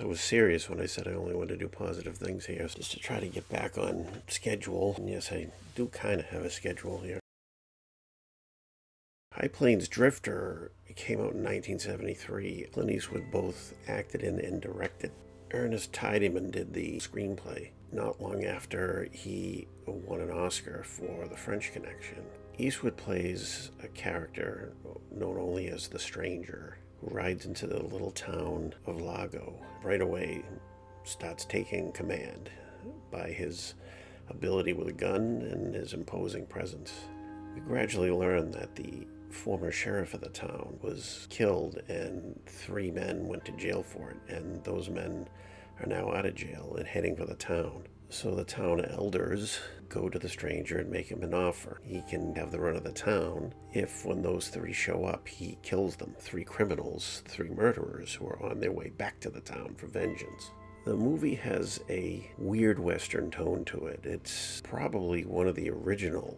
I was serious when I said I only want to do positive things here, just to try to get back on schedule. And yes, I do kind of have a schedule here. High Plains Drifter came out in 1973. Clint Eastwood both acted in and directed. Ernest Tidyman did the screenplay not long after he won an Oscar for The French Connection. Eastwood plays a character known only as the Stranger, who rides into the little town of Lago. Right away starts taking command by his ability with a gun and his imposing presence. We gradually learn that the former sheriff of the town was killed and 3 men went to jail for it, and those men are now out of jail and heading for the town. So the town elders go to the Stranger and make him an offer. He can have the run of the town if, when those 3 show up, he kills them. 3 criminals, 3 murderers who are on their way back to the town for vengeance. The movie has a weird Western tone to it. It's probably one of the original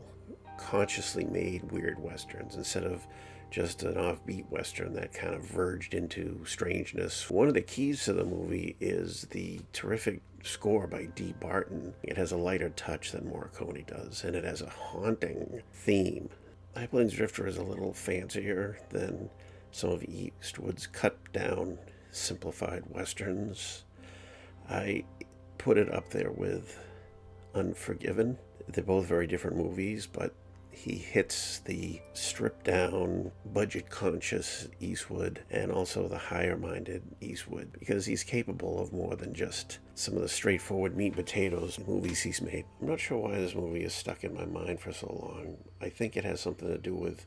consciously made weird Westerns, instead of just an offbeat Western that kind of verged into strangeness. One of the keys to the movie is the terrific score by Dee Barton. It has a lighter touch than Morricone does, and it has a haunting theme. High Plains Drifter is a little fancier than some of Eastwood's cut-down, simplified Westerns. I put it up there with Unforgiven. They're both very different movies, but he hits the stripped-down, budget-conscious Eastwood and also the higher-minded Eastwood, because he's capable of more than just some of the straightforward meat and potatoes movies he's made. I'm not sure why this movie is stuck in my mind for so long. I think it has something to do with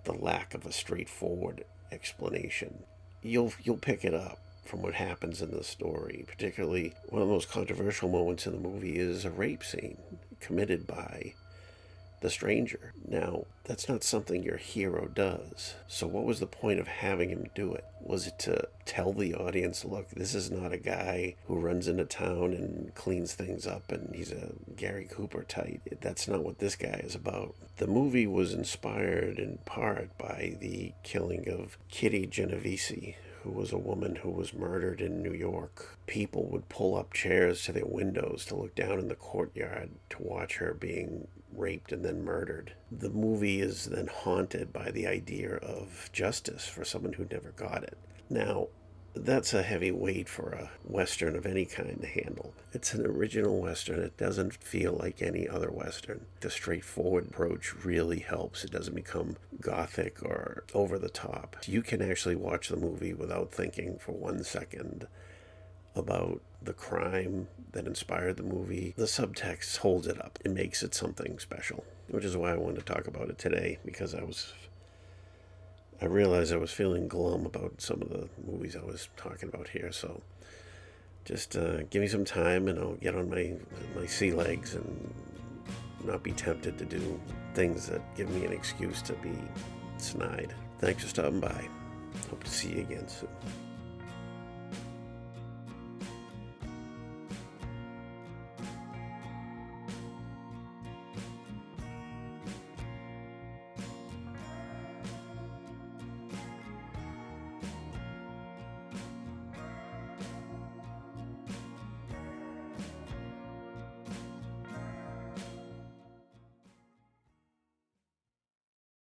the lack of a straightforward explanation. You'll pick it up from what happens in the story. Particularly, one of the most controversial moments in the movie is a rape scene committed by the Stranger. Now, that's not something your hero does. So what was the point of having him do it? Was it to tell the audience, look, this is not a guy who runs into town and cleans things up and he's a Gary Cooper type? That's not what this guy is about. The movie was inspired in part by the killing of Kitty Genovese, who was a woman who was murdered in New York. People would pull up chairs to their windows to look down in the courtyard to watch her being raped and then murdered. The movie is then haunted by the idea of justice for someone who never got it. Now, that's a heavy weight for a Western of any kind to handle. It's an original Western. It doesn't feel like any other Western. The straightforward approach really helps. It doesn't become gothic or over the top. You can actually watch the movie without thinking for 1 second about the crime that inspired the movie. The subtext holds it up. It makes it something special, which is why I wanted to talk about it today, because I realized I was feeling glum about some of the movies I was talking about here. So just give me some time and I'll get on my sea legs and not be tempted to do things that give me an excuse to be snide. Thanks for stopping by. Hope to see you again soon.